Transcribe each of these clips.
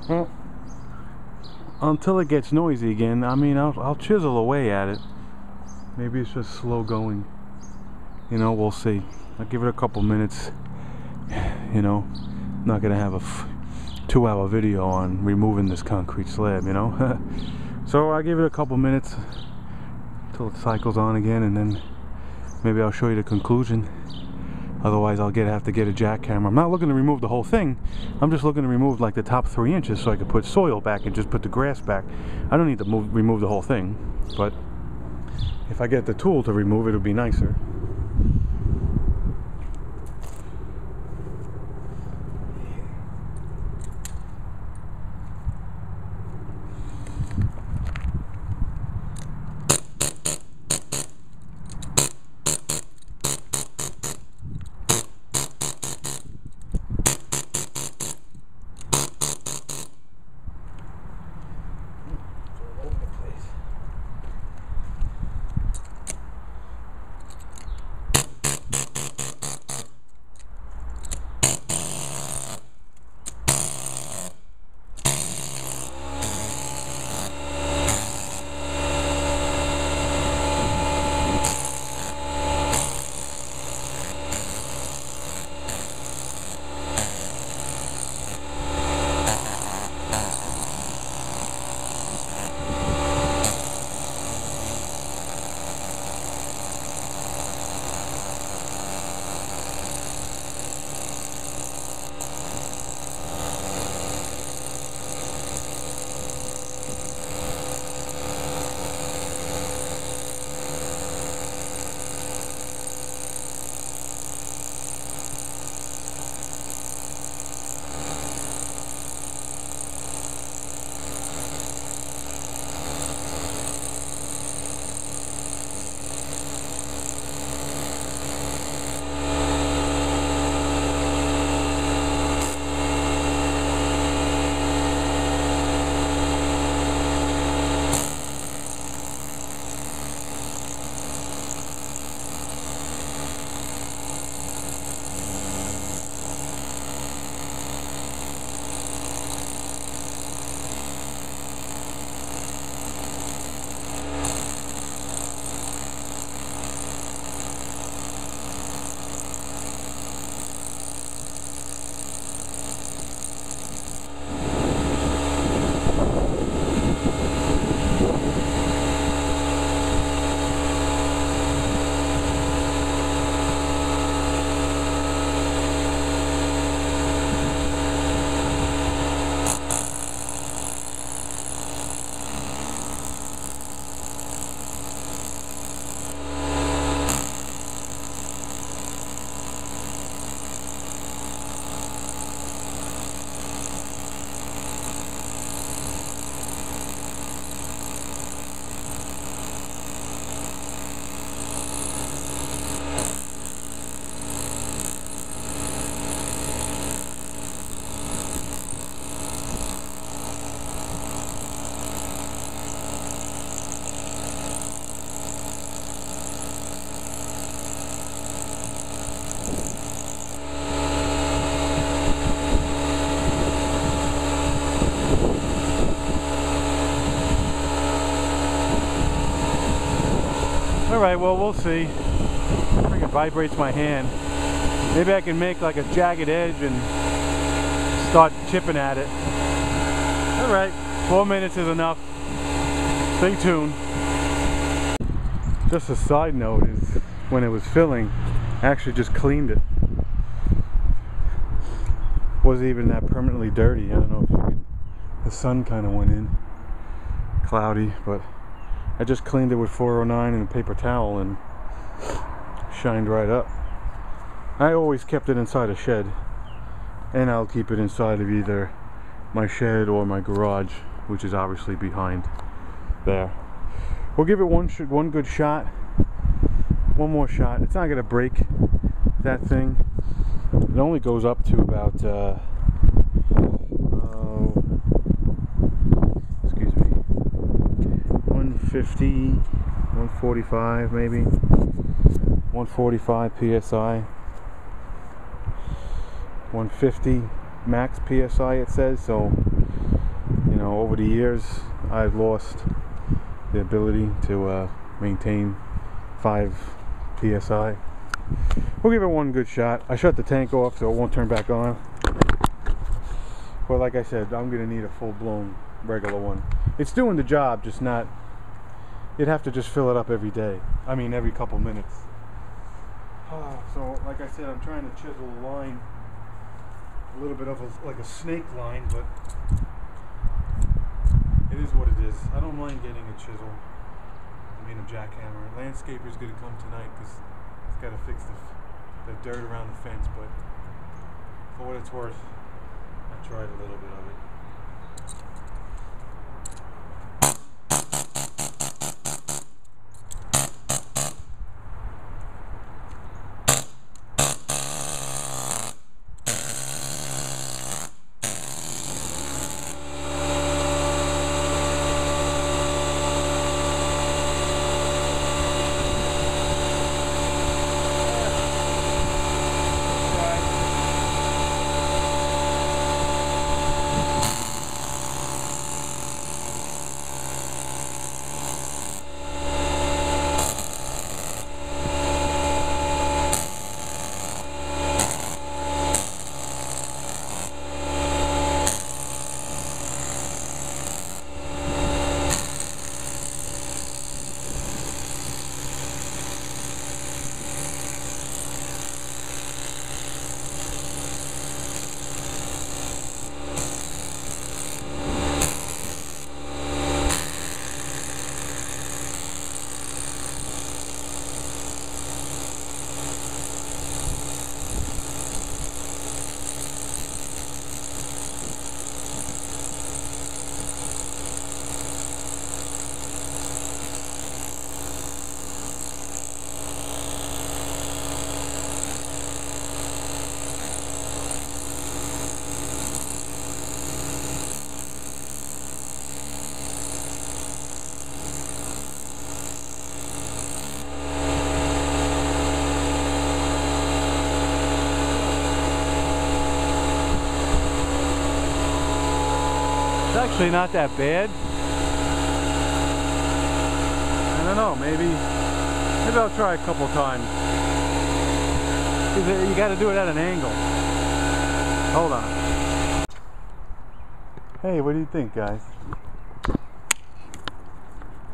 Well, until it gets noisy again, I mean, I'll chisel away at it. Maybe it's just slow going. You know, we'll see. I'll give it a couple minutes. You know, I'm not gonna have a 2-hour video on removing this concrete slab, you know. So I'll give it a couple minutes till it cycles on again, and then maybe I'll show you the conclusion. Otherwise I'll have to get a jackhammer. I'm not looking to remove the whole thing. I'm just looking to remove like the top 3 inches so I can put soil back and just put the grass back. I don't need to remove the whole thing, but if I get the tool to remove it, it'll be nicer. Alright, well, we'll see. I think it vibrates my hand. Maybe I can make like a jagged edge and start chipping at it. Alright, 4 minutes is enough. Stay tuned. Just a side note is when it was filling, I actually just cleaned it. Wasn't even that permanently dirty. I don't know if you could, the sun kind of went in. Cloudy, but I just cleaned it with 409 and a paper towel and shined right up. I always kept it inside a shed, and I'll keep it inside of either my shed or my garage, which is obviously behind there. We'll give it one good shot, one more shot. It's not gonna break that thing. It only goes up to about 150, 145 maybe, 145 psi, 150 max psi it says. So You know, over the years, I've lost the ability to maintain 5 psi. We'll give it one good shot. I shut the tank off so it won't turn back on. But like I said, I'm gonna need a full-blown regular one. It's doing the job, just not. You'd have to just fill it up every day. I mean, every couple minutes. So, like I said, I'm trying to chisel a line, a little bit of like a snake line, but it is what it is. I don't mind getting a chisel. I mean, a jackhammer. Landscaper's gonna come tonight because he's got to fix the dirt around the fence. But for what it's worth, I tried a little bit of it. It's actually not that bad. I don't know, maybe I'll try a couple times. You got to do it at an angle. Hold on. Hey, what do you think, guys?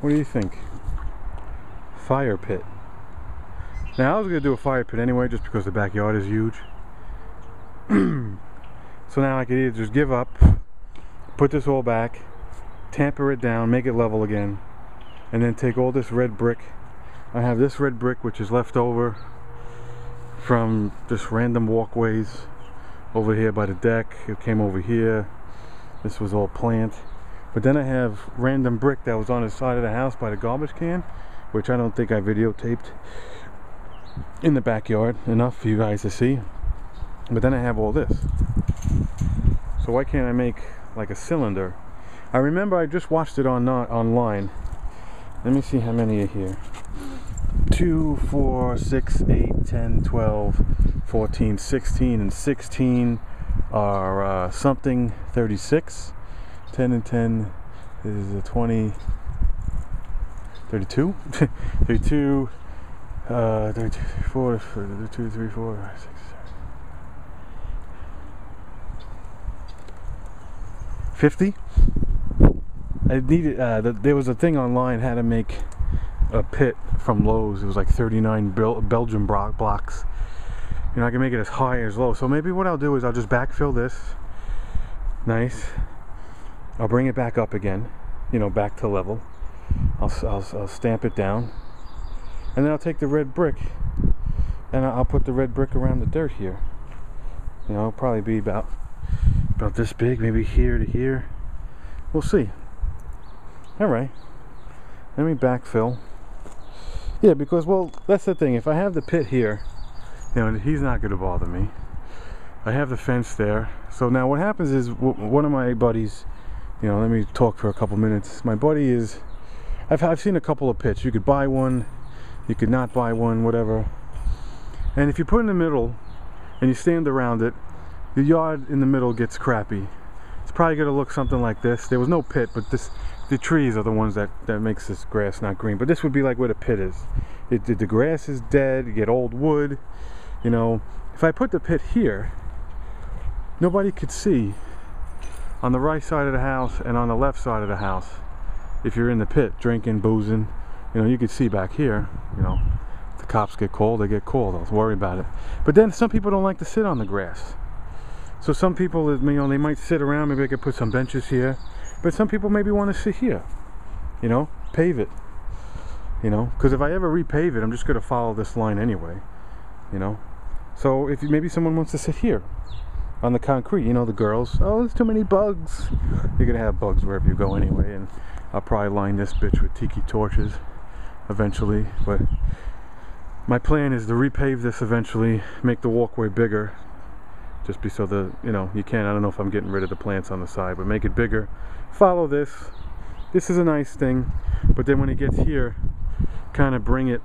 What do you think? Fire pit. Now I was gonna do a fire pit anyway, just because the backyard is huge. So now I could either just give up, put this all back, tamper it down, make it level again, and then take all this red brick. I have this red brick which is left over from just random walkways over here by the deck. It came over here. This was all plant. But then I have random brick that was on the side of the house by the garbage can, which I don't think I videotaped in the backyard enough for you guys to see. But then I have all this. So why can't I make like a cylinder? I remember I just watched it online. Let me see how many are here. 2, 4, 6, 8, 10, 12, 14, 16, and 16 are something 36. 10 and 10 is a 20, 32, 32, 32, 34, 32, 3, 4, 6, 7, 50. I needed, there was a thing online how to make a pit from Lowe's. It was like 39 Belgian blocks. You know, I can make it as high as low. So maybe what I'll do is I'll just backfill this. Nice. I'll bring it back up again, you know, back to level. I'll stamp it down, and then I'll take the red brick and I'll put the red brick around the dirt here. You know, it'll probably be about this big, maybe here to here. We'll see. All right, let me backfill. Yeah, because, well, that's the thing. If I have the pit here, you know, he's not going to bother me. I have the fence there. So now what happens is, one of my buddies, you know, let me talk for a couple minutes. My buddy is, I've seen a couple of pits. You could buy one, you could not buy one, whatever. And if you put in the middle and you stand around it, the yard in the middle gets crappy. probably gonna look something like this. There was no pit, but the trees are the ones that makes this grass not green. But this would be like where the pit is. The grass is dead. You get old wood. You know, if I put the pit here, nobody could see on the right side of the house and on the left side of the house. If you're in the pit drinking, boozing, you know, you could see back here. You know, if the cops get called, they get called. Don't worry about it. But then some people don't like to sit on the grass. So some people, you know, they might sit around. Maybe I could put some benches here. But some people maybe want to sit here. You know, pave it. You know, because if I ever repave it, I'm just going to follow this line anyway. You know, so if maybe someone wants to sit here on the concrete, you know, the girls, oh, there's too many bugs. You're gonna have bugs wherever you go anyway, and I'll probably line this bitch with tiki torches eventually. But my plan is to repave this eventually, make the walkway bigger, just be so the, you know, you can, I don't know if I'm getting rid of the plants on the side, but make it bigger. Follow this. This is a nice thing, but then when it gets here, kind of bring it,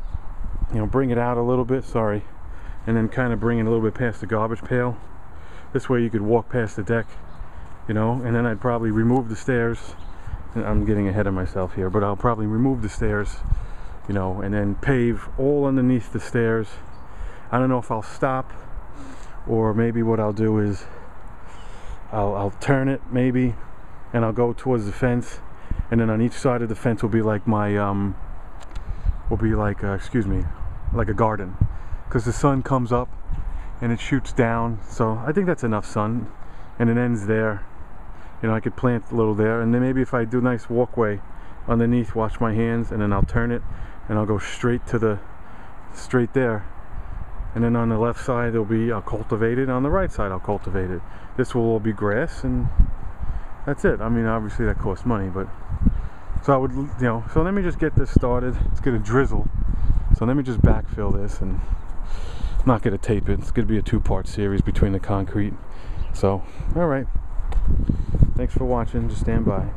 you know, bring it out a little bit, sorry, and then kind of bring it a little bit past the garbage pail. This way you could walk past the deck, you know, and then I'd probably remove the stairs. I'm getting ahead of myself here, but I'll probably remove the stairs, you know, and then pave all underneath the stairs. I don't know if I'll stop, or maybe what I'll do is I'll turn it maybe, and I'll go towards the fence, and then on each side of the fence will be like my excuse me, like a garden, because the sun comes up and it shoots down. So I think that's enough sun, and it ends there. You know, I could plant a little there, and then maybe if I do a nice walkway underneath, watch my hands, and then I'll turn it and I'll go straight there, and then on the left side I'll cultivate it, on the right side I'll cultivate it. This will all be grass, and that's it. I mean, obviously that costs money, but so I would, you know, so let me just get this started. It's gonna drizzle, so let me just backfill this, and I'm not going to tape it. It's going to be a two-part series between the concrete. So, alright. Thanks for watching. Just stand by.